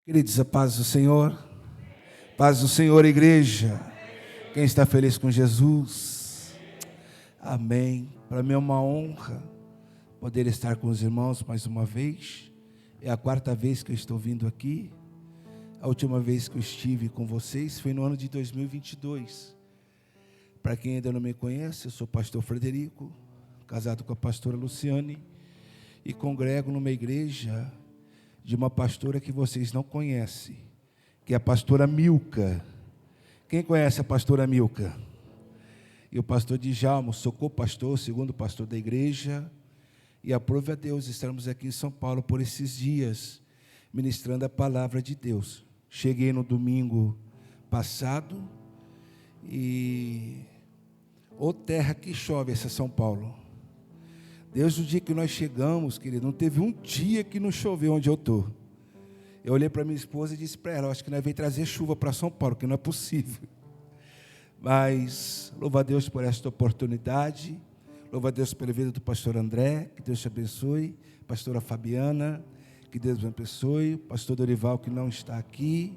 Queridos, a paz do Senhor. Paz do Senhor, igreja. Quem está feliz com Jesus? Amém. Para mim é uma honra poder estar com os irmãos mais uma vez. É a quarta vez que eu estou vindo aqui. A última vez que eu estive com vocês foi no ano de 2022. Para quem ainda não me conhece, eu sou o pastor Frederico, casado com a pastora Luciane, e congrego numa igreja de uma pastora que vocês não conhecem, que é a pastora Milka. Quem conhece a pastora Milka? E o pastor Djalma, sou co-pastor, segundo pastor da igreja, e aprove a Deus estarmos aqui em São Paulo por esses dias, ministrando a palavra de Deus. Cheguei no domingo passado, e ô terra que chove essa São Paulo. Desde o dia que nós chegamos, querido, não teve um dia que não choveu onde eu estou. Eu olhei para minha esposa e disse para ela, acho que nós veio trazer chuva para São Paulo, que não é possível. Mas, louva a Deus por esta oportunidade, louva a Deus pela vida do pastor André, que Deus te abençoe, pastora Fabiana, que Deus te abençoe, pastor Dorival, que não está aqui,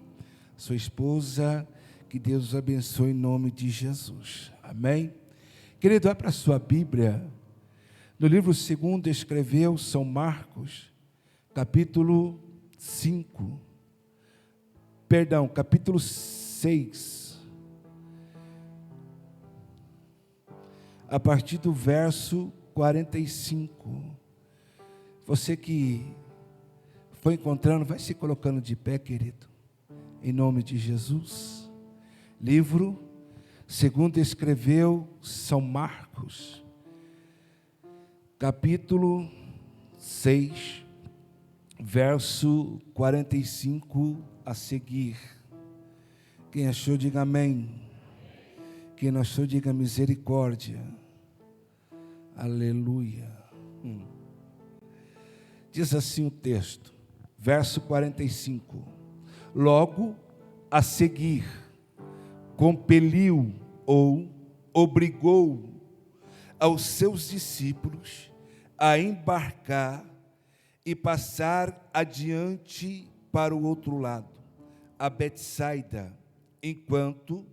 sua esposa, que Deus os abençoe em nome de Jesus. Amém? Querido, vai para a sua Bíblia. No livro 2 escreveu São Marcos, capítulo 6, a partir do verso 45. Você que foi encontrando, vai se colocando de pé, querido, em nome de Jesus. Livro 2 escreveu São Marcos, capítulo 6, verso 45 a seguir. Quem achou, diga amém. Quem não achou, diga misericórdia. Aleluia. Diz assim o texto, verso 45. Logo a seguir, compeliu ou obrigou aos seus discípulos a embarcar e passar adiante para o outro lado, a Betsaida, enquanto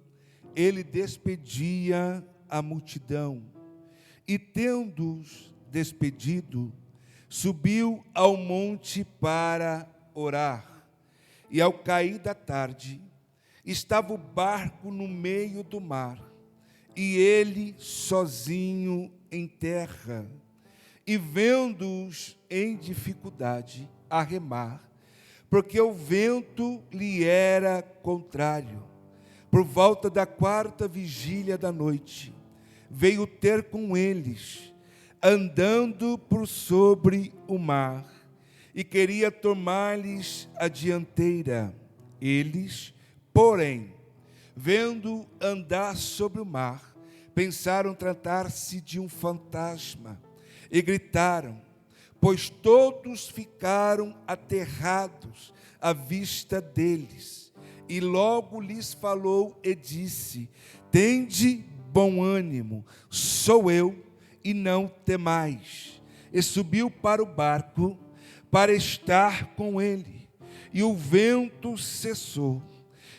ele despedia a multidão. E tendo-os despedido, subiu ao monte para orar. E ao cair da tarde, estava o barco no meio do mar, e ele sozinho em terra. E vendo-os em dificuldade a remar, porque o vento lhe era contrário, por volta da 4ª vigília da noite, veio ter com eles, andando por sobre o mar, e queria tomar-lhes a dianteira. Eles, porém, vendo andar sobre o mar, pensaram tratar-se de um fantasma, e gritaram, pois todos ficaram aterrados à vista deles. E logo lhes falou e disse, tende bom ânimo, sou eu, e não temais. E subiu para o barco, para estar com ele. E o vento cessou,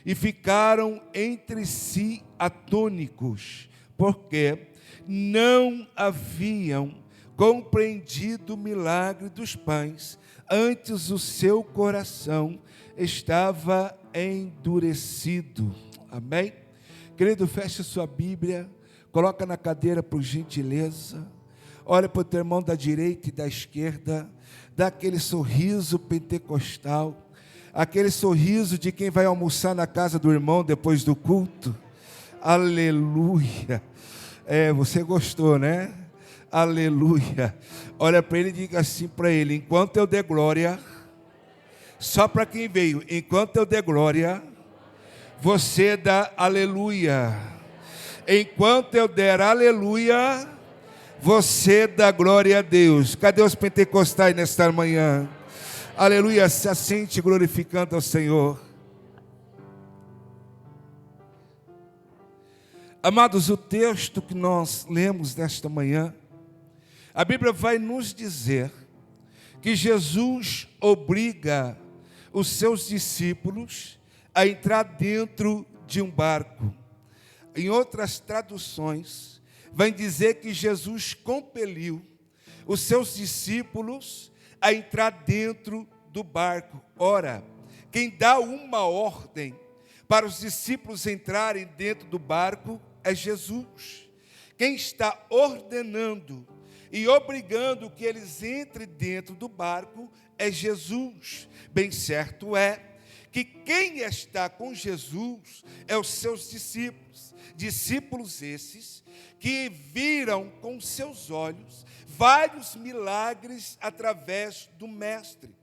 e ficaram entre si atônicos, porque não haviam compreendido o milagre dos pães, antes o seu coração estava endurecido. Amém? Querido, feche sua Bíblia, coloca na cadeira por gentileza, olha para o teu irmão da direita e da esquerda, dá aquele sorriso pentecostal, aquele sorriso de quem vai almoçar na casa do irmão depois do culto. Aleluia! Você gostou, né? Aleluia. Olha para ele e diga assim para ele, enquanto eu der glória, só para quem veio, enquanto eu der glória, você dá aleluia. Enquanto eu der aleluia, você dá glória a Deus. Cadê os pentecostais nesta manhã? Aleluia, se assente glorificando ao Senhor. Amados, o texto que nós lemos nesta manhã, a Bíblia vai nos dizer que Jesus obriga os seus discípulos a entrar dentro de um barco. Em outras traduções, vai dizer que Jesus compeliu os seus discípulos a entrar dentro do barco. Ora, quem dá uma ordem para os discípulos entrarem dentro do barco é Jesus. Quem está ordenando e obrigando que eles entrem dentro do barco é Jesus. Bem certo é que quem está com Jesus é os seus discípulos. Discípulos esses que viram com seus olhos vários milagres através do Mestre.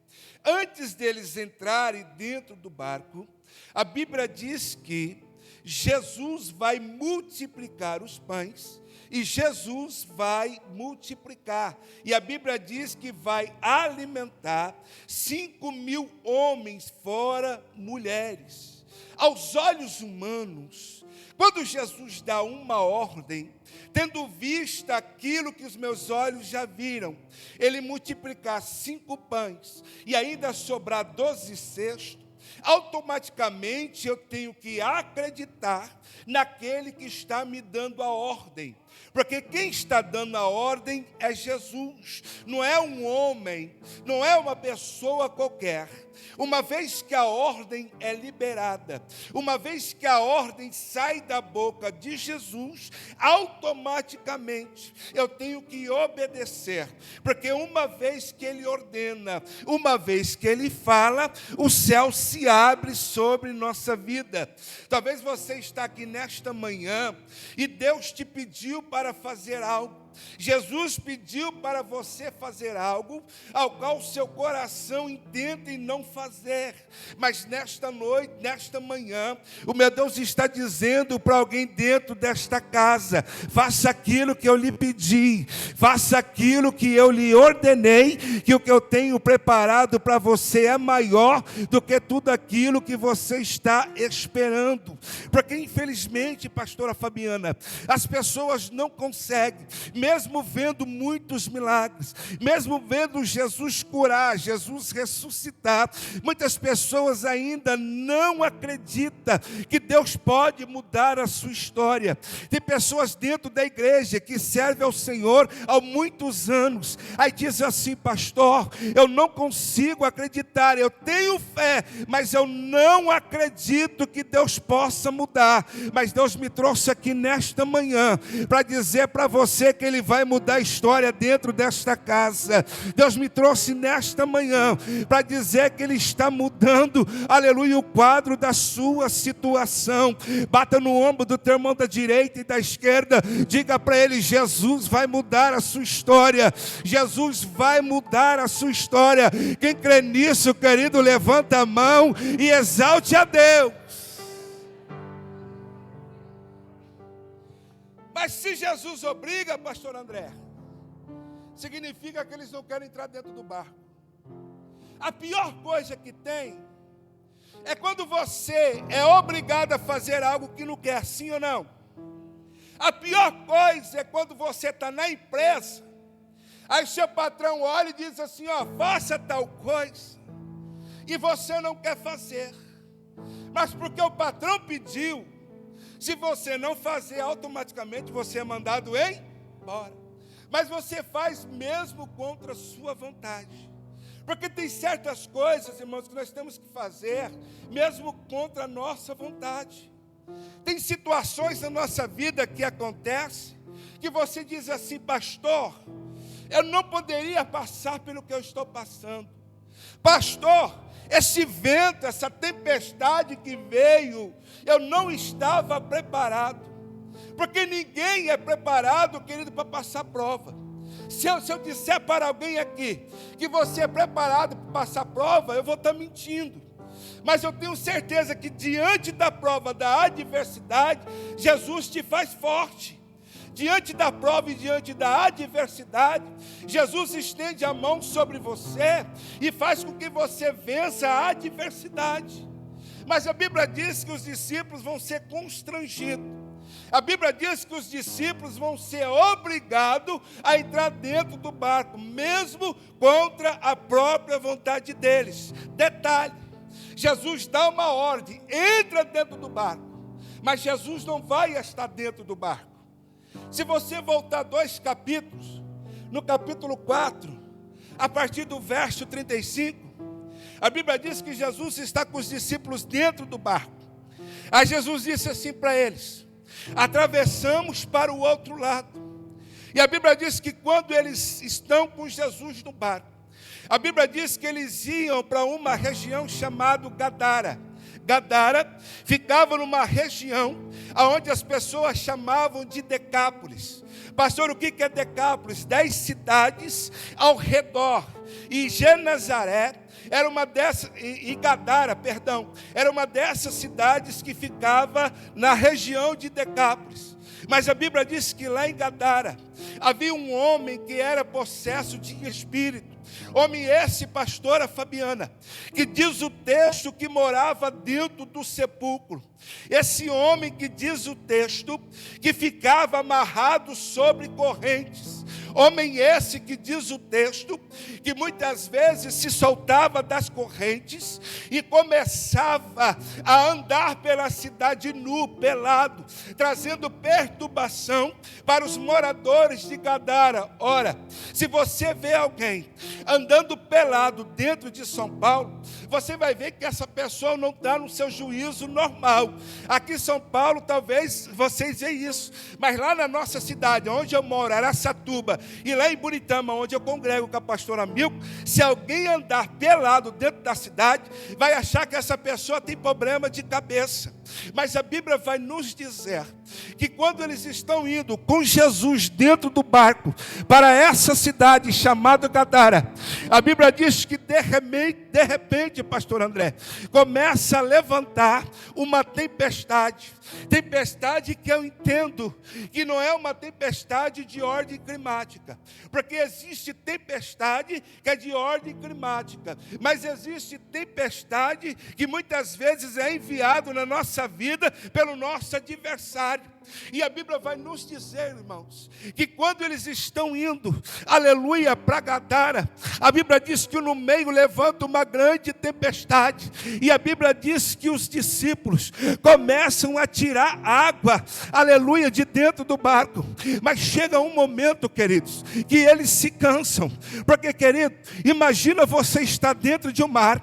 Antes deles entrarem dentro do barco, a Bíblia diz que Jesus vai multiplicar os pães e Jesus vai multiplicar. E a Bíblia diz que vai alimentar 5.000 homens, fora mulheres. Aos olhos humanos, quando Jesus dá uma ordem, tendo visto aquilo que os meus olhos já viram, ele multiplicar 5 pães e ainda sobrar 12 cestos, automaticamente eu tenho que acreditar naquele que está me dando a ordem. Porque quem está dando a ordem é Jesus, não é um homem, não é uma pessoa qualquer. Uma vez que a ordem é liberada, uma vez que a ordem sai da boca de Jesus, automaticamente eu tenho que obedecer. Porque uma vez que ele ordena, uma vez que ele fala, o céu se abre sobre nossa vida. Talvez você está aqui nesta manhã e Deus te pediu para fazer algo. Jesus pediu para você fazer algo, ao qual o seu coração intenta em não fazer. Mas nesta noite, nesta manhã, o meu Deus está dizendo para alguém dentro desta casa: faça aquilo que eu lhe pedi, faça aquilo que eu lhe ordenei, que o que eu tenho preparado para você é maior do que tudo aquilo que você está esperando. Porque infelizmente, pastora Fabiana, as pessoas não conseguem, mesmo vendo muitos milagres, mesmo vendo Jesus curar, Jesus ressuscitar, muitas pessoas ainda não acreditam que Deus pode mudar a sua história. Tem pessoas dentro da igreja que servem ao Senhor há muitos anos, aí diz assim: pastor, eu não consigo acreditar, eu tenho fé, mas eu não acredito que Deus possa mudar. Mas Deus me trouxe aqui nesta manhã para dizer para você que Ele vai mudar a história dentro desta casa. Deus me trouxe nesta manhã para dizer que Ele está mudando, aleluia, o quadro da sua situação. Bata no ombro do teu irmão da direita e da esquerda, diga para ele: Jesus vai mudar a sua história, Jesus vai mudar a sua história. Quem crê nisso, querido, levanta a mão e exalte a Deus. Mas se Jesus obriga, pastor André, significa que eles não querem entrar dentro do barco. A pior coisa que tem é quando você é obrigado a fazer algo que não quer, sim ou não? A pior coisa é quando você está na empresa, aí seu patrão olha e diz assim: ó, faça tal coisa, e você não quer fazer, mas porque o patrão pediu, se você não fazer, automaticamente você é mandado embora. Mas você faz mesmo contra a sua vontade. Porque tem certas coisas, irmãos, que nós temos que fazer mesmo contra a nossa vontade. Tem situações na nossa vida que acontecem, que você diz assim: pastor, eu não poderia passar pelo que eu estou passando. Pastor, esse vento, essa tempestade que veio, eu não estava preparado. Porque ninguém é preparado, querido, para passar prova. Se eu disser para alguém aqui que você é preparado para passar prova, eu vou estar mentindo. Mas eu tenho certeza que diante da prova, da adversidade, Jesus te faz forte. Diante da prova e diante da adversidade, Jesus estende a mão sobre você e faz com que você vença a adversidade. Mas a Bíblia diz que os discípulos vão ser constrangidos. A Bíblia diz que os discípulos vão ser obrigados a entrar dentro do barco, mesmo contra a própria vontade deles. Detalhe, Jesus dá uma ordem, entra dentro do barco, mas Jesus não vai estar dentro do barco. Se você voltar 2 capítulos, no capítulo 4, a partir do verso 35, a Bíblia diz que Jesus está com os discípulos dentro do barco. Aí Jesus disse assim para eles: atravessamos para o outro lado. E a Bíblia diz que quando eles estão com Jesus no barco, a Bíblia diz que eles iam para uma região chamada Gadara. Gadara ficava numa região onde as pessoas chamavam de Decápolis. Pastor, o que é Decápolis? 10 cidades ao redor. E Genezaré era uma dessas, e Gadara, perdão, era uma dessas cidades que ficava na região de Decápolis. Mas a Bíblia diz que lá em Gadara havia um homem que era possesso de espírito. Homem esse, pastora Fabiana, que diz o texto que morava dentro do sepulcro. Esse homem que diz o texto que ficava amarrado sobre correntes. Homem esse que diz o texto que muitas vezes se soltava das correntes e começava a andar pela cidade nu, pelado, trazendo perturbação para os moradores de Gadara. Ora, se você vê alguém andando pelado dentro de São Paulo, você vai ver que essa pessoa não está no seu juízo normal. Aqui em São Paulo, talvez vocês vejam isso, mas lá na nossa cidade, onde eu moro, Araçatuba, e lá em Buritama, onde eu congrego com a pastora Milco, se alguém andar pelado dentro da cidade, vai achar que essa pessoa tem problema de cabeça. Mas a Bíblia vai nos dizer que quando eles estão indo com Jesus dentro do barco para essa cidade chamada Gadara, a Bíblia diz que de repente, pastor André, começa a levantar uma tempestade. Tempestade que eu entendo que não é uma tempestade de ordem climática, porque existe tempestade que é de ordem climática, mas existe tempestade que muitas vezes é enviado na nossa vida pelo nosso adversário. E a Bíblia vai nos dizer, irmãos, que quando eles estão indo, aleluia, para Gadara, a Bíblia diz que no meio levanta uma grande tempestade, e a Bíblia diz que os discípulos começam a tirar água, aleluia, de dentro do barco, mas chega um momento, queridos, que eles se cansam, porque, querido, imagina você estar dentro de um mar,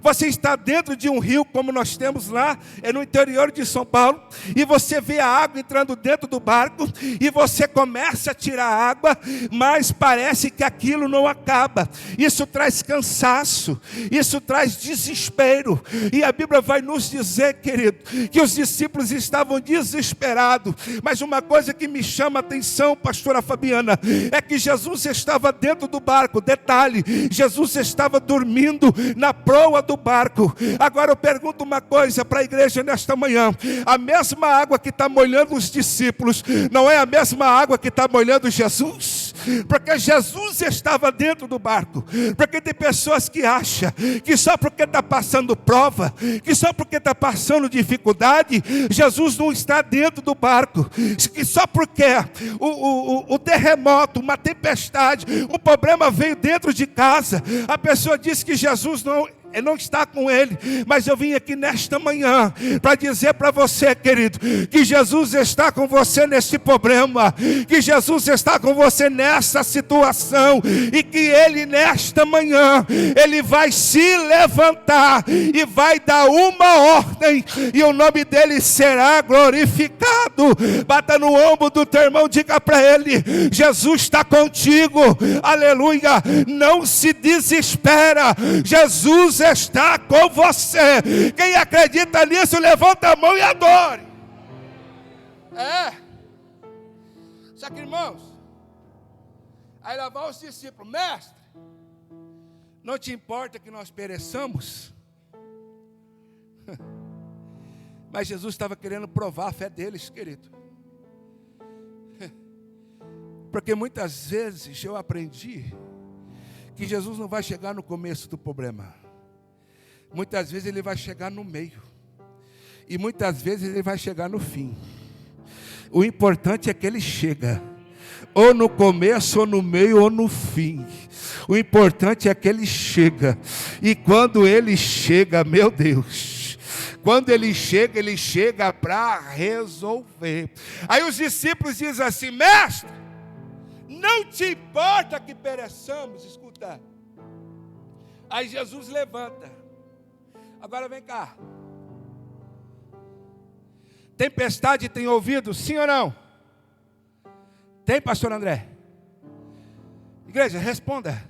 você está dentro de um rio, como nós temos lá no interior de São Paulo, e você vê a água entrando dentro do barco, e você começa a tirar água, mas parece que aquilo não acaba. Isso traz cansaço, isso traz desespero, e a Bíblia vai nos dizer, querido, que os discípulos estavam desesperados, mas uma coisa que me chama a atenção, pastora Fabiana, é que Jesus estava dentro do barco. Detalhe, Jesus estava dormindo na proa do barco. Agora eu pergunto uma coisa para a igreja nesta manhã: a mesma água que está molhando os discípulos não é a mesma água que está molhando Jesus? Porque Jesus estava dentro do barco. Porque tem pessoas que acham que só porque está passando prova, que só porque está passando dificuldade, Jesus não está dentro do barco, que só porque o terremoto, uma tempestade, um problema veio dentro de casa, a pessoa diz que Jesus não está com ele. Mas eu vim aqui nesta manhã para dizer para você, querido, que Jesus está com você neste problema, que Jesus está com você nessa situação, e que ele nesta manhã, ele vai se levantar e vai dar uma ordem, e o nome dele será glorificado. Bata no ombro do teu irmão, diga para ele: Jesus está contigo, aleluia, não se desespera, Jesus está com você. Quem acredita nisso, levanta a mão e adore. Só que, irmãos, aí lá vai os discípulos: mestre, não te importa que nós pereçamos? Mas Jesus estava querendo provar a fé deles, querido. Porque muitas vezes eu aprendi que Jesus não vai chegar no começo do problema. Muitas vezes ele vai chegar no meio, e muitas vezes ele vai chegar no fim. O importante é que ele chega, ou no começo, ou no meio, ou no fim. O importante é que ele chega. E quando ele chega, meu Deus, quando ele chega para resolver. Aí os discípulos dizem assim: mestre, não te importa que pereçamos? Escuta. Aí Jesus levanta. Agora vem cá. Tempestade tem ouvido, sim ou não? Tem, pastor André? Igreja, responda.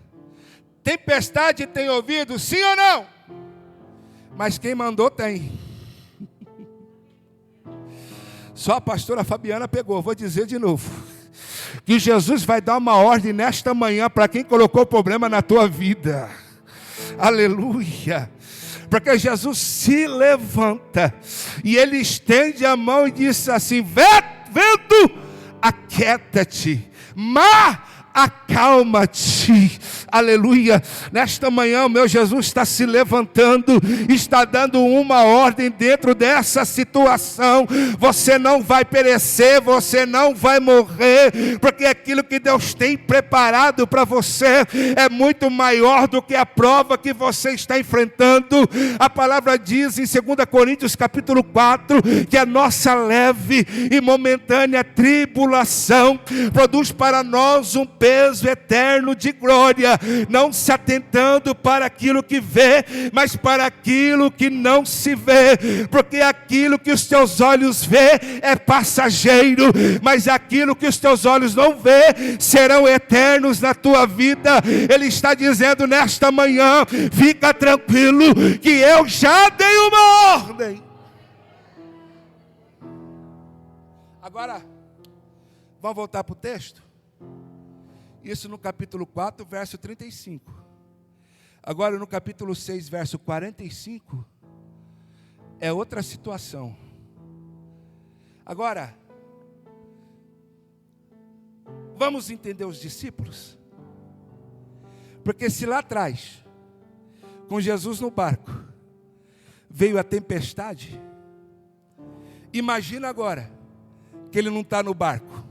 Tempestade tem ouvido, sim ou não? Mas quem mandou tem. Só a pastora Fabiana pegou, vou dizer de novo. Que Jesus vai dar uma ordem nesta manhã para quem colocou o problema na tua vida. Aleluia. Porque Jesus se levanta e ele estende a mão e diz assim: vento, aquieta-te, mar, acalma-te. Aleluia. Nesta manhã o meu Jesus está se levantando, está dando uma ordem dentro dessa situação. Você não vai perecer, você não vai morrer, porque aquilo que Deus tem preparado para você é muito maior do que a prova que você está enfrentando. A palavra diz em 2 Coríntios capítulo 4 que a nossa leve e momentânea tribulação produz para nós um peso eterno de glória, não se atentando para aquilo que vê, mas para aquilo que não se vê, porque aquilo que os teus olhos vê é passageiro, mas aquilo que os teus olhos não vê serão eternos na tua vida. Ele está dizendo nesta manhã: fica tranquilo que eu já dei uma ordem. Agora vamos voltar para o texto. Isso no capítulo 4, verso 35. Agora no capítulo 6, verso 45, é outra situação. Agora, vamos entender os discípulos? Porque se lá atrás, com Jesus no barco, veio a tempestade, imagina agora, que ele não está no barco.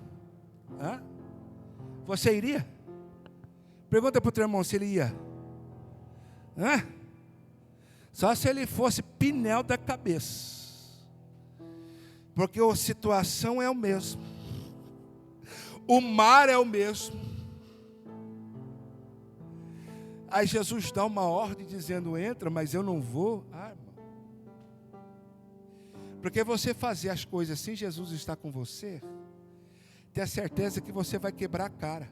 Hã? Você iria? Pergunta para o teu irmão se ele ia. Hã? Só se ele fosse pneu da cabeça. Porque a situação é o mesmo. O mar é o mesmo. Aí Jesus dá uma ordem dizendo: entra, mas eu não vou. Ah, irmão. Porque você fazer as coisas sem Jesus estar com você, tenha certeza que você vai quebrar a cara.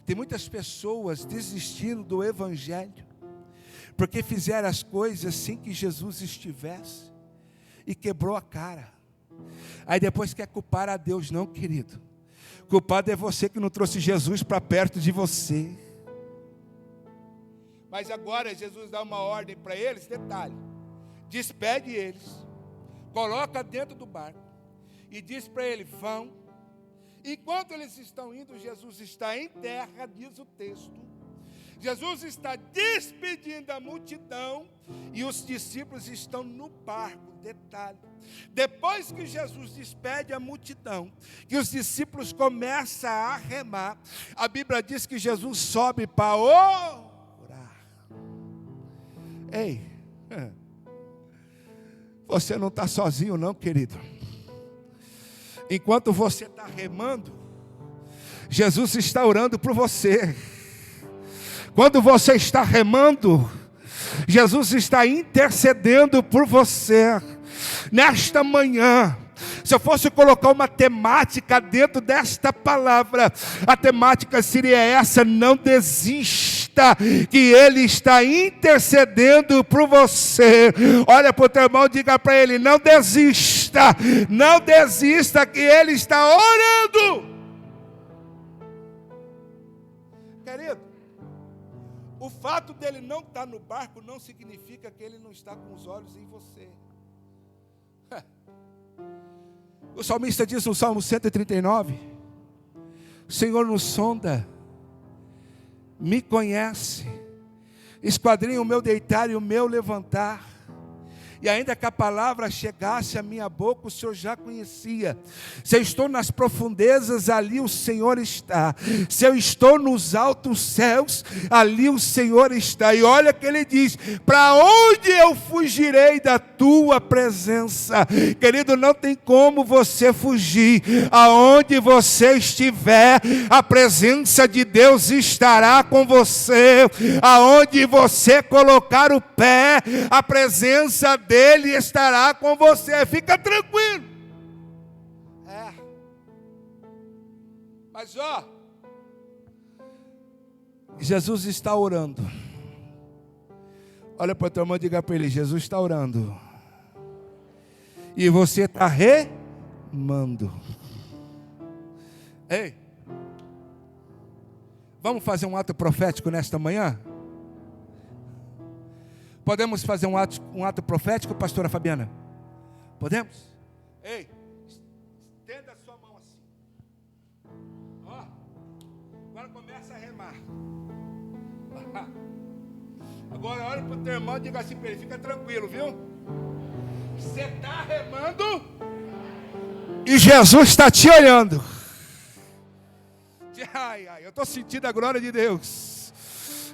Tem muitas pessoas desistindo do evangelho, porque fizeram as coisas sem que Jesus estivesse, e quebrou a cara. Aí depois quer culpar a Deus. Não, querido. Culpado é você que não trouxe Jesus para perto de você. Mas agora Jesus dá uma ordem para eles, detalhe. Despede eles, coloca dentro do barco e diz para eles: vão. Enquanto eles estão indo, Jesus está em terra, diz o texto. Jesus está despedindo a multidão e os discípulos estão no barco. Detalhe. Depois que Jesus despede a multidão, que os discípulos começam a remar, a Bíblia diz que Jesus sobe para orar. Ei, você não está sozinho não, querido. Enquanto você está remando, Jesus está orando por você. Quando você está remando, Jesus está intercedendo por você. Nesta manhã, se eu fosse colocar uma temática dentro desta palavra, a temática seria essa: não desista, que Ele está intercedendo por você. Olha para o teu irmão e diga para ele: não desista, não desista, que Ele está orando. Querido, o fato dele não estar no barco não significa que ele não está com os olhos em você. O salmista diz no Salmo 139, o Senhor nos sonda, me conhece, esquadrinha o meu deitar e o meu levantar, E ainda que a palavra chegasse à minha boca, o Senhor já conhecia. Se eu estou nas profundezas, ali o Senhor está. Se eu estou nos altos céus, ali o Senhor está. E olha que ele diz: para onde eu fugirei da tua presença? Querido, não tem como você fugir. Aonde você estiver, a presença de Deus estará com você. Aonde você colocar o pé, a presença dele estará com você. Fica tranquilo. Mas Jesus está orando. Olha para o teu irmão e diga para ele: Jesus está orando. E você está remando. Ei, vamos fazer um ato profético nesta manhã? Podemos fazer um ato profético, pastora Fabiana? Podemos? Ei, estenda a sua mão assim. Agora começa a remar. Agora olha para o teu irmão e diga assim para ele: fica tranquilo, viu? Você está remando e Jesus está te olhando. Eu estou sentindo a glória de Deus.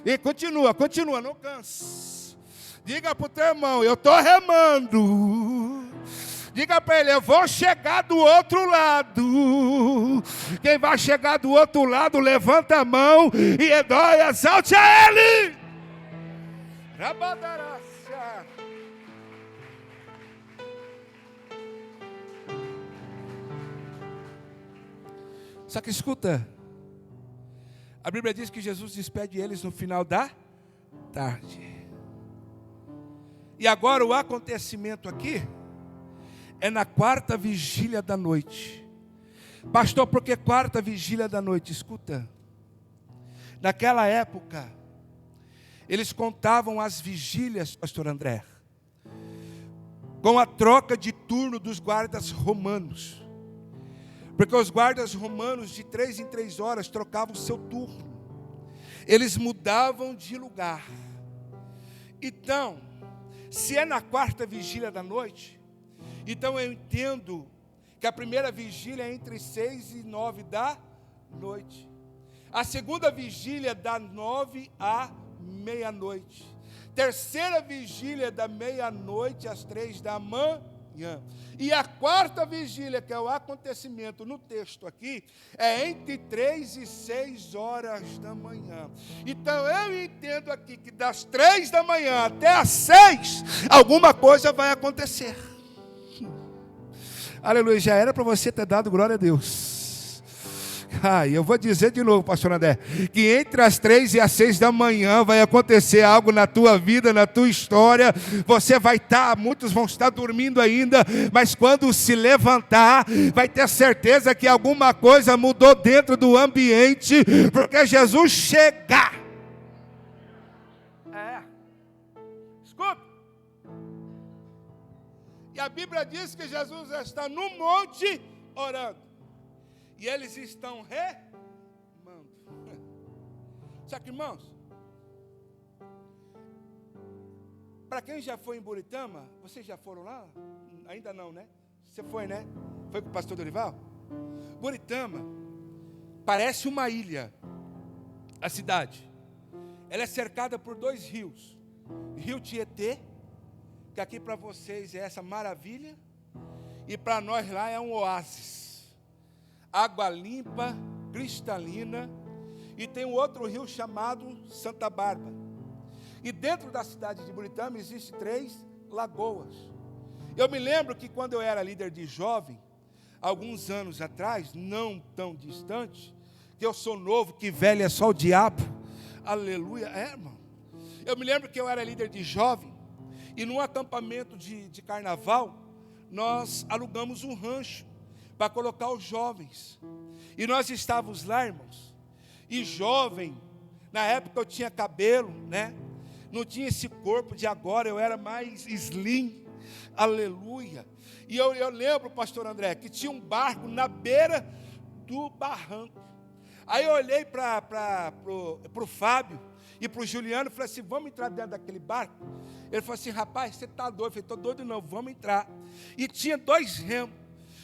E continua, não cansa. Diga para o teu irmão: eu estou remando. Diga para ele: eu vou chegar do outro lado. Quem vai chegar do outro lado, levanta a mão e exalte a ele. Rabadaraça. Só que escuta, a Bíblia diz que Jesus despede eles no final da tarde. E agora o acontecimento aqui é na quarta vigília da noite. Pastor, por que quarta vigília da noite? Escuta, naquela época, eles contavam as vigílias, pastor André, com a troca de turno dos guardas romanos. Porque os guardas romanos de 3 em 3 horas trocavam o seu turno. Eles mudavam de lugar. Então, se é na quarta vigília da noite, então eu entendo que a primeira vigília é entre 6 e 9 da noite. A segunda vigília é da 9 à meia-noite. Terceira vigília é da meia-noite às 3 da manhã. E a quarta vigília, que é o acontecimento no texto aqui, é entre 3 e 6 horas da manhã. Então eu entendo aqui que das 3 da manhã até as 6, alguma coisa vai acontecer. Aleluia, já era para você ter dado glória a Deus. Eu vou dizer de novo, pastor André, que entre as 3 e as 6 da manhã vai acontecer algo na tua vida, na tua história. Você vai estar, muitos vão estar dormindo ainda, mas quando se levantar, vai ter certeza que alguma coisa mudou dentro do ambiente, porque Jesus chega. Escuta. E a Bíblia diz que Jesus está no monte orando. E eles estão remando. Só que, irmãos, para quem já foi em Buritama, vocês já foram lá? Ainda não, né? Você foi, né? Foi com o pastor Dorival? Buritama parece uma ilha, a cidade. Ela é cercada por 2 rios. Rio Tietê, que aqui para vocês é essa maravilha, e para nós lá é um oásis. Água limpa, cristalina, e tem um outro rio chamado Santa Bárbara. E dentro da cidade de Buritama existem 3 lagoas. Eu me lembro que quando eu era líder de jovem, alguns anos atrás, não tão distante, que eu sou novo, que velho é só o diabo, aleluia, irmão. Eu me lembro que eu era líder de jovem, e num acampamento de carnaval, nós alugamos um rancho, para colocar os jovens. E nós estávamos lá, irmãos. E jovem, na época eu tinha cabelo, né? Não tinha esse corpo de agora, eu era mais slim. Aleluia. E eu lembro, pastor André, que tinha um barco na beira do barranco. Aí eu olhei para o Fábio, e e para o Juliano, falei assim, vamos entrar dentro daquele barco? Ele falou assim, rapaz, você está doido? Eu falei, estou doido não, vamos entrar. E tinha 2 remos.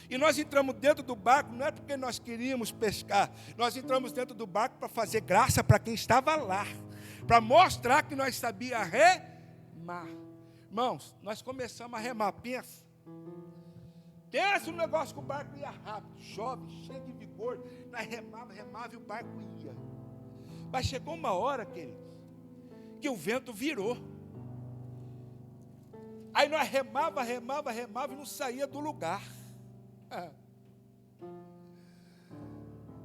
E nós entramos dentro do barco, não é porque nós queríamos pescar, nós entramos dentro do barco para fazer graça para quem estava lá, para mostrar que nós sabíamos remar. Irmãos, nós começamos a remar, pensa no negócio que o barco ia rápido, jovem, cheio de vigor, nós remava e o barco ia. Mas chegou uma hora, queridos, que o vento virou. Aí nós remava e não saía do lugar.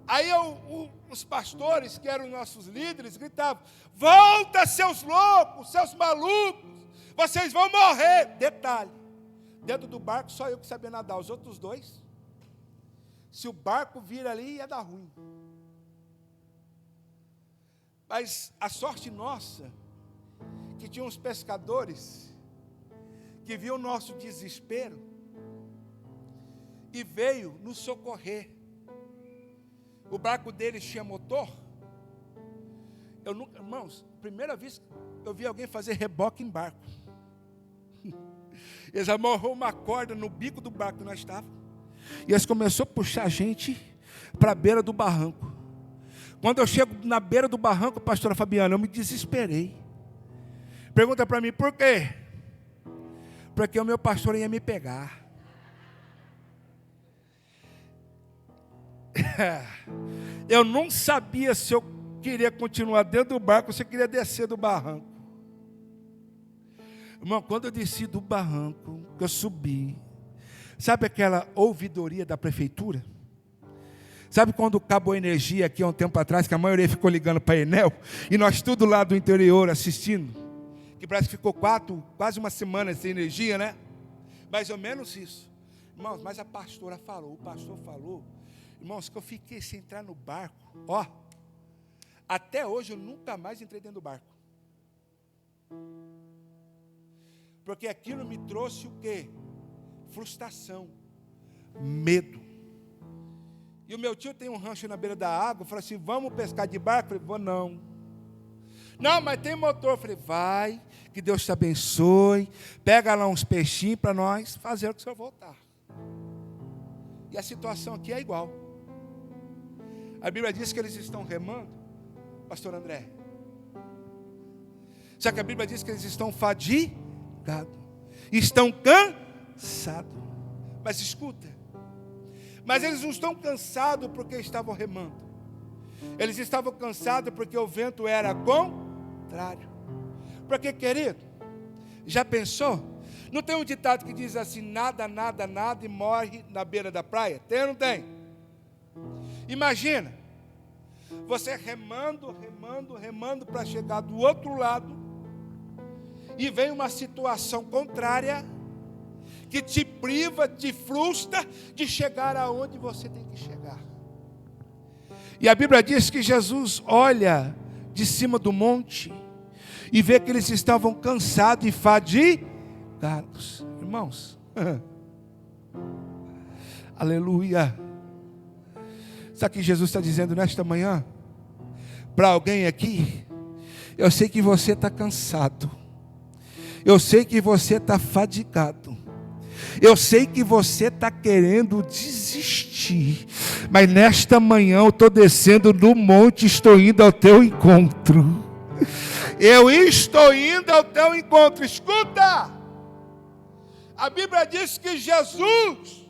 Aí os pastores, que eram nossos líderes, gritavam, volta seus loucos, seus malucos, vocês vão morrer. Detalhe, dentro do barco só eu que sabia nadar, os outros 2, se o barco vir ali ia dar ruim. Mas a sorte nossa, que tinha uns pescadores, que viu o nosso desespero, e veio nos socorrer. O barco deles tinha motor. Irmãos, primeira vez que eu vi alguém fazer reboque em barco. Eles amarrou uma corda no bico do barco que nós estávamos. E eles começaram a puxar a gente para a beira do barranco. Quando eu chego na beira do barranco, pastora Fabiana, eu me desesperei. Pergunta para mim, por quê? Porque o meu pastor ia me pegar. Eu não sabia se eu queria continuar dentro do barco ou se eu queria descer do barranco. Irmão, quando eu desci do barranco, que eu subi, sabe aquela ouvidoria da prefeitura? Sabe quando acabou a energia aqui há um tempo atrás, que a maioria ficou ligando para a Enel, e nós tudo lá do interior assistindo, que parece que ficou quase uma semana sem energia, né? Mais ou menos isso. Irmãos, mas a pastora falou, o pastor falou, irmãos, que eu fiquei sem entrar no barco. Ó, até hoje eu nunca mais entrei dentro do barco. Porque aquilo me trouxe o quê? Frustração, medo. E o meu tio tem um rancho na beira da água, falou assim, vamos pescar de barco? Eu falei, vou não. Não, mas tem motor. Eu falei, vai, que Deus te abençoe, pega lá uns peixinhos para nós fazer o que o senhor voltar. E a situação aqui é igual. A Bíblia diz que eles estão remando, pastor André. Só que a Bíblia diz que eles estão fadigados, estão cansados. Mas escuta, mas eles não estão cansados porque estavam remando. Eles estavam cansados porque o vento era contrário. Porque, querido, já pensou? Não tem um ditado que diz assim, nada, nada, nada e morre na beira da praia? Tem ou não tem? Imagina, você remando para chegar do outro lado, e vem uma situação contrária, que te priva, te frustra de chegar aonde você tem que chegar. E a Bíblia diz que Jesus olha de cima do monte, e vê que eles estavam cansados e fadigados. Irmãos, aleluia. Sabe o que Jesus está dizendo nesta manhã? Para alguém aqui, eu sei que você está cansado, eu sei que você está fadigado, eu sei que você está querendo desistir, mas nesta manhã eu estou descendo do monte, estou indo ao teu encontro. Eu estou indo ao teu encontro. Escuta, a Bíblia diz que Jesus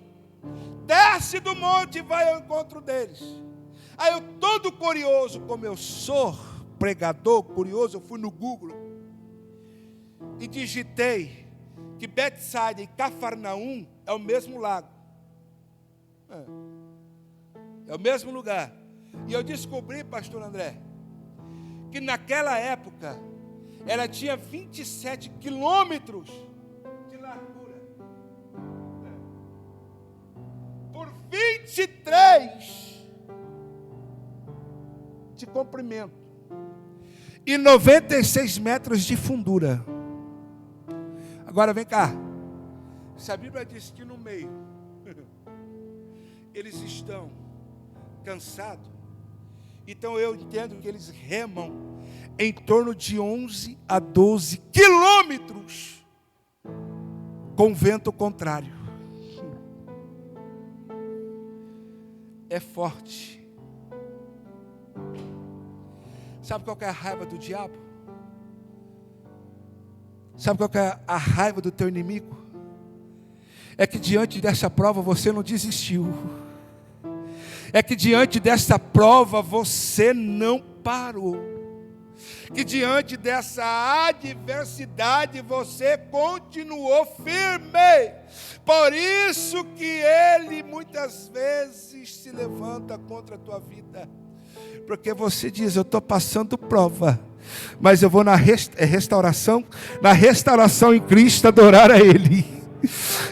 desce do monte e vai ao encontro deles. Aí eu, todo curioso, como eu sou pregador curioso, eu fui no Google e digitei que Betsaida e Cafarnaum é o mesmo lago, é o mesmo lugar. E eu descobri, pastor André, que naquela época ela tinha 27 quilômetros de largura, por 23 de comprimento e 96 metros de fundura. Agora vem cá, se a Bíblia diz que no meio eles estão cansados, então eu entendo que eles remam em torno de 11 a 12 quilômetros com vento contrário. É forte. Sabe qual que é a raiva do diabo? Sabe qual que é a raiva do teu inimigo? É que diante dessa prova você não desistiu. É que diante dessa prova você não parou. Que diante dessa adversidade você continuou firme. Por isso que ele muitas vezes se levanta contra a tua vida. Porque você diz, eu estou passando prova, mas eu vou na restauração em Cristo adorar a Ele.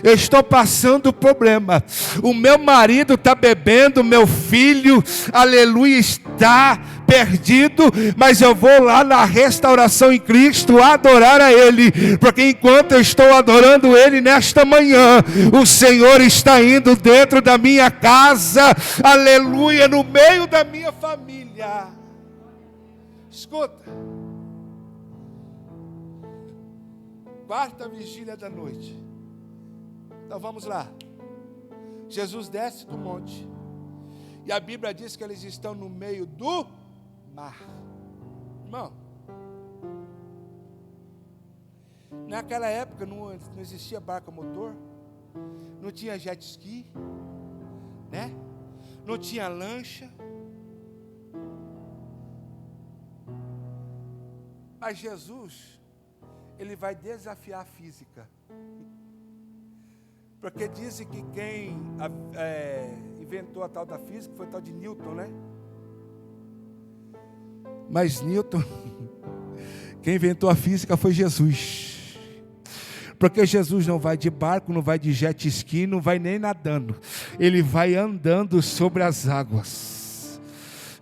Eu estou passando problema. O meu marido está bebendo, meu filho, aleluia, está perdido, mas eu vou lá na restauração em Cristo adorar a Ele, porque enquanto eu estou adorando Ele nesta manhã, o Senhor está indo dentro da minha casa, aleluia, no meio da minha família. Escuta, quarta vigília da noite. Então vamos lá. Jesus desce do monte. E a Bíblia diz que eles estão no meio do mar. Irmão, naquela época não existia barco a motor. Não tinha jet ski, né? Não tinha lancha. Mas Jesus, Ele vai desafiar a física. Porque dizem que quem inventou a tal da física foi o tal de Newton, né? Mas Newton, quem inventou a física foi Jesus. Porque Jesus não vai de barco, não vai de jet ski, não vai nem nadando. Ele vai andando sobre as águas.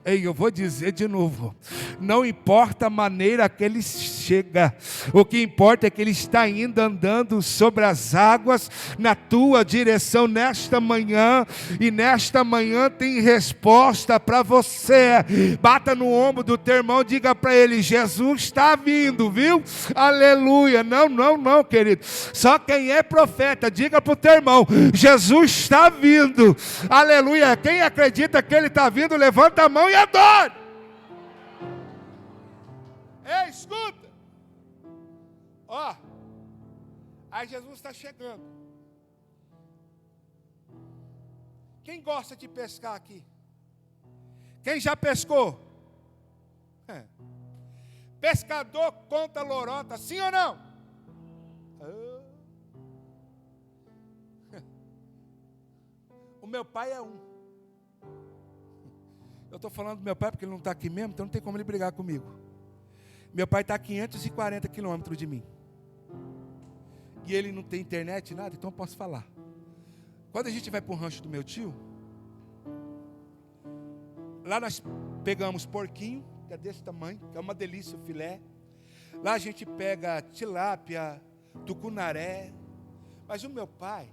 Ei, eu vou dizer de novo, não importa a maneira que ele chega, o que importa é que ele está indo andando sobre as águas na tua direção nesta manhã, e nesta manhã tem resposta para você. Bata no ombro do teu irmão, diga para ele, Jesus está vindo, viu? Aleluia. Não, querido, só quem é profeta, diga para o teu irmão, Jesus está vindo, aleluia. Quem acredita que ele está vindo, levanta a mão e adore. Ei, escuta. Ó, aí Jesus está chegando. Quem gosta de pescar aqui? Quem já pescou? Pescador conta lorota, sim ou não? O meu pai é um. Eu estou falando do meu pai porque ele não está aqui mesmo, então não tem como ele brigar comigo. Meu pai está a 540 quilômetros de mim. E ele não tem internet, nada, então eu posso falar. Quando a gente vai para o rancho do meu tio, lá nós pegamos porquinho, que é desse tamanho, que é uma delícia o filé. Lá a gente pega tilápia, tucunaré. Mas o meu pai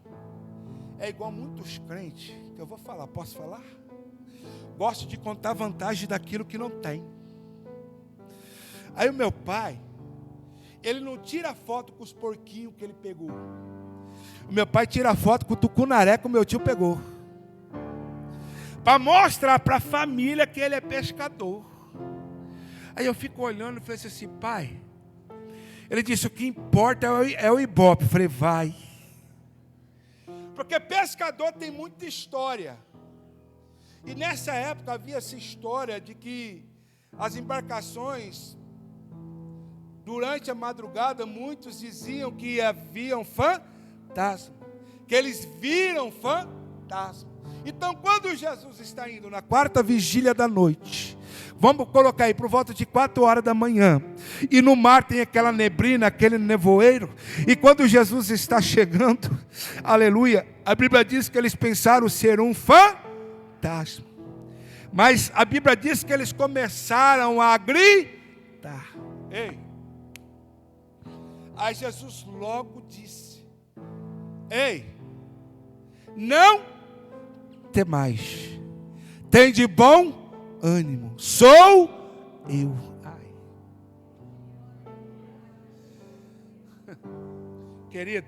é igual a muitos crentes, que eu vou falar, posso falar? Gosto de contar vantagem daquilo que não tem. Aí o meu pai, ele não tira foto com os porquinhos que ele pegou. O meu pai tira foto com o tucunaré que o meu tio pegou. Para mostrar para a família que ele é pescador. Aí eu fico olhando e falei assim, pai. Ele disse, o que importa é o ibope. Eu falei, vai. Porque pescador tem muita história. E nessa época havia essa história de que as embarcações, durante a madrugada, muitos diziam que haviam fantasmas, que eles viram fantasmas. Então, quando Jesus está indo na quarta vigília da noite, vamos colocar aí por volta de 4 horas da manhã, e no mar tem aquela neblina, aquele nevoeiro, e quando Jesus está chegando, aleluia, a Bíblia diz que eles pensaram ser um fantasma, mas a Bíblia diz que eles começaram a gritar. Ei, aí Jesus logo disse, ei, não temais, tem de bom ânimo, sou eu. Ai. Querido,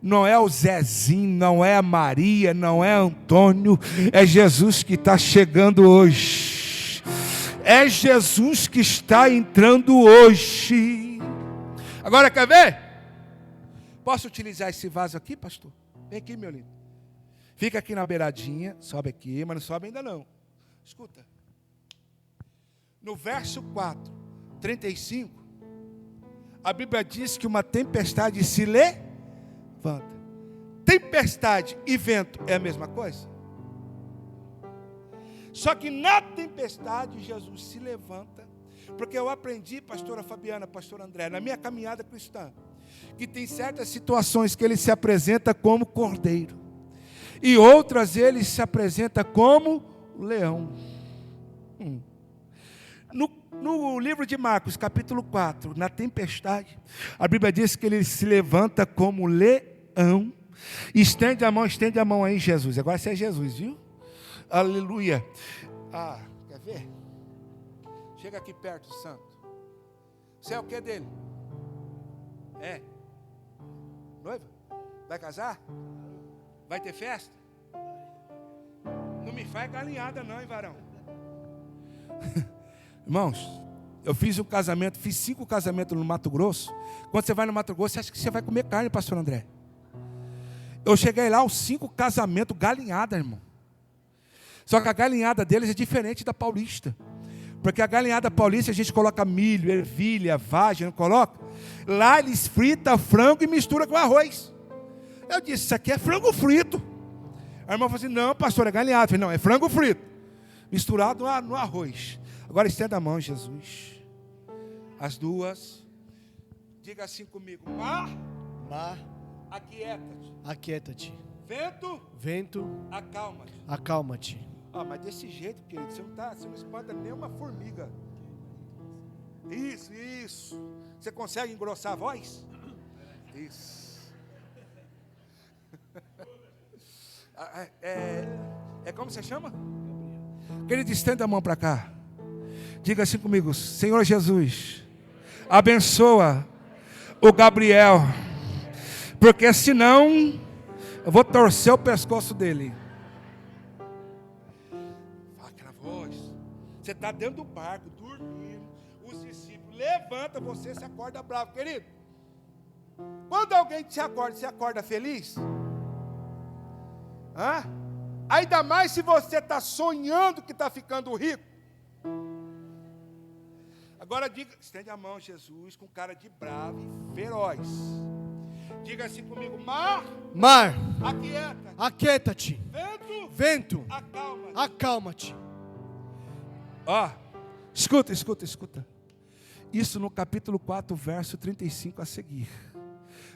não é o Zezinho, não é a Maria, não é Antônio, é Jesus que está chegando hoje. É Jesus que está entrando hoje. Agora quer ver? Posso utilizar esse vaso aqui, pastor? Vem aqui, meu lindo. Fica aqui na beiradinha, sobe aqui, mas não sobe ainda não. Escuta. No verso 4, 35, a Bíblia diz que uma tempestade se levanta. Tempestade e vento é a mesma coisa? Só que na tempestade Jesus se levanta, porque eu aprendi, pastora Fabiana, pastor André, na minha caminhada cristã, que tem certas situações que ele se apresenta como cordeiro, e outras ele se apresenta como leão. No livro de Marcos, capítulo 4, na tempestade, a Bíblia diz que ele se levanta como leão. Estende a mão aí, Jesus. Agora você é Jesus, viu? Aleluia. Quer ver? Chega aqui perto, santo. Você é o que dele? É? Noiva? Vai casar? Vai ter festa? Não me faz galinhada não, hein, varão? Irmãos, eu fiz 5 casamentos no Mato Grosso. Quando você vai no Mato Grosso, você acha que você vai comer carne, pastor André? Eu cheguei lá, os 5 casamentos, galinhada, irmão. Só que a galinhada deles é diferente da paulista. Porque a galinhada paulista a gente coloca milho, ervilha, vagem, não coloca? Lá eles fritam frango e misturam com arroz. Eu disse, isso aqui é frango frito. A irmã falou assim, não, pastor, é galinhada. Eu falei, não, é frango frito, misturado no arroz. Agora estenda a mão, Jesus. As duas. Diga assim comigo. Mar, aquieta-te. Aquieta-te. Vento, acalma-te. Acalma-te. Mas desse jeito, querido, você não espanta nem uma formiga. Isso. Você consegue engrossar a voz? Isso. É como você chama? Querido, estenda a mão para cá. Diga assim comigo, Senhor Jesus, abençoa o Gabriel, porque senão eu vou torcer o pescoço dele. Aquela voz. Você está dentro do barco, dormindo, os discípulos, levanta você acorda bravo, querido. Quando alguém te acorda, você acorda feliz? Ainda mais se você está sonhando que está ficando rico. Agora diga, estende a mão, Jesus, com cara de bravo e feroz. Diga assim comigo, mar, aquieta-te. Vento, acalma-te. Escuta. Isso no capítulo 4, verso 35 a seguir.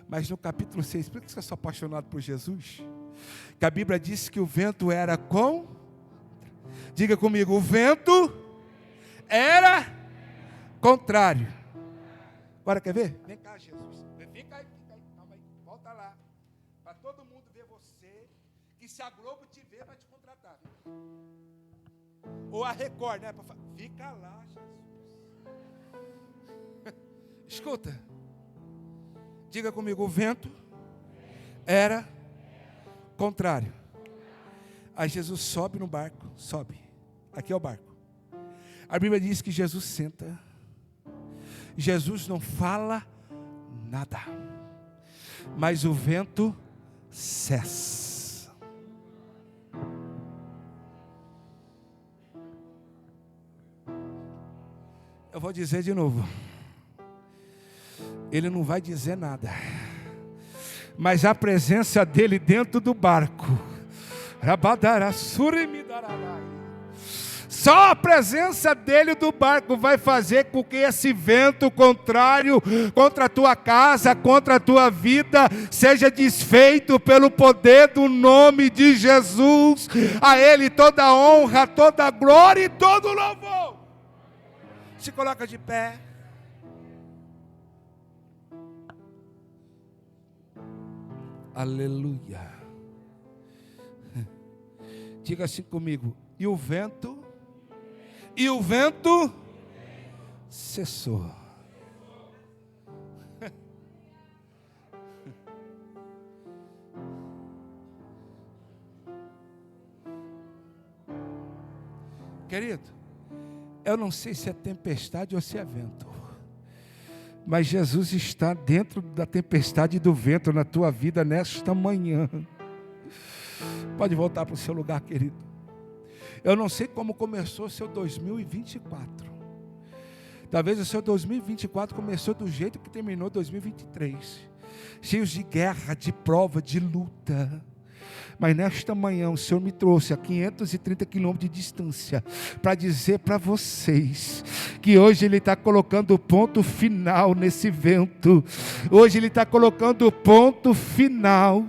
Mas no capítulo 6, por que você é só apaixonado por Jesus? Que a Bíblia diz que o vento era diga comigo, o vento era contrário. Agora quer ver? Vem cá, Jesus. Fica aí, calma aí. Volta lá. Para todo mundo ver você. Que se a Globo te ver, vai te contratar. Ou a Record, né? Fica lá, Jesus. Escuta. Diga comigo, o vento era contrário. Aí Jesus sobe no barco. Sobe. Aqui é o barco. A Bíblia diz que Jesus senta. Jesus não fala nada, mas o vento cessa. Eu vou dizer de novo. Ele não vai dizer nada, mas a presença dele dentro do barco, só a presença dele do barco vai fazer com que esse vento contrário contra a tua casa, contra a tua vida, seja desfeito pelo poder do nome de Jesus. A Ele toda a honra, toda a glória e todo o louvor. Se coloca de pé. Aleluia. Diga assim comigo. E o vento cessou. Querido, eu não sei se é tempestade ou se é vento, mas Jesus está dentro da tempestade e do vento na tua vida nesta manhã. Pode voltar para o seu lugar, querido. Eu não sei como começou o seu 2024. Talvez o seu 2024 começou do jeito que terminou 2023. Cheios de guerra, de prova, de luta. Mas nesta manhã o Senhor me trouxe a 530 quilômetros de distância para dizer para vocês que hoje Ele está colocando o ponto final nesse vento. Hoje Ele está colocando o ponto final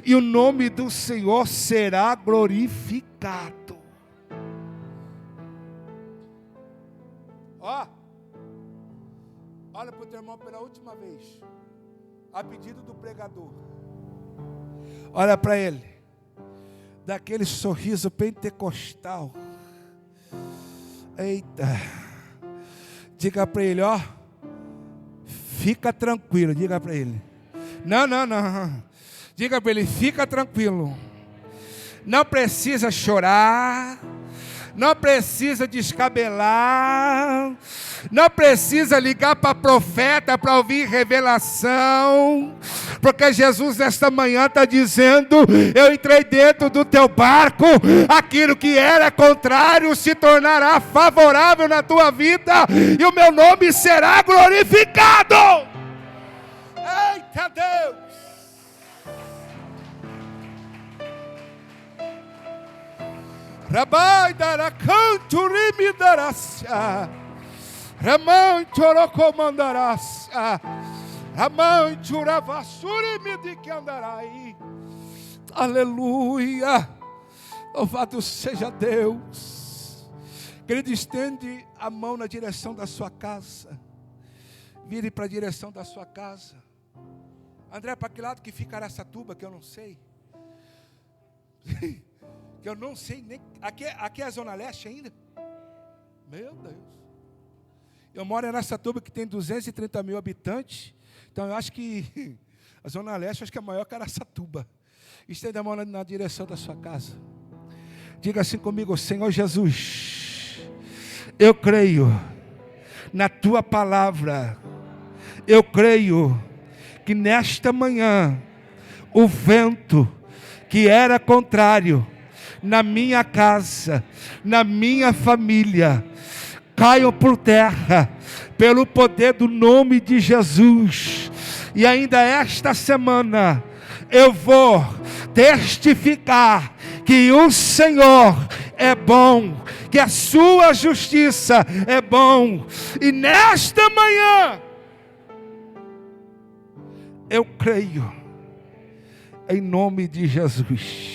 e o nome do Senhor será glorificado. Ó, olha para o teu irmão pela última vez, a pedido do pregador. Olha para ele, daquele sorriso pentecostal. Eita, diga para ele, ó, fica tranquilo, diga para ele. Não, diga para ele, fica tranquilo. Não precisa chorar, não precisa descabelar, não precisa ligar para profeta para ouvir revelação, porque Jesus nesta manhã está dizendo: eu entrei dentro do teu barco, aquilo que era contrário se tornará favorável na tua vida, e o meu nome será glorificado. Eita Deus! Rabai daracanto rimidarasya, ramai chorocomandarasya, ramai churavassuri midicandarai. Aleluia! Louvado seja Deus. Querido, estende a mão na direção da sua casa. Vire para a direção da sua casa. André, para que lado que fica Araçatuba, que eu não sei? Que eu não sei nem. Aqui é a Zona Leste ainda? Meu Deus. Eu moro em Araçatuba, que tem 230 mil habitantes. Então eu acho que a Zona Leste acho que é maior que Araçatuba. Estenda a mão na direção da sua casa. Diga assim comigo: Senhor Jesus, eu creio na tua palavra. Eu creio que nesta manhã o vento que era contrário na minha casa, na minha família, caiam por terra, pelo poder do nome de Jesus. E ainda esta semana, eu vou testificar que o Senhor é bom, que a sua justiça é bom. E nesta manhã, eu creio, em nome de Jesus.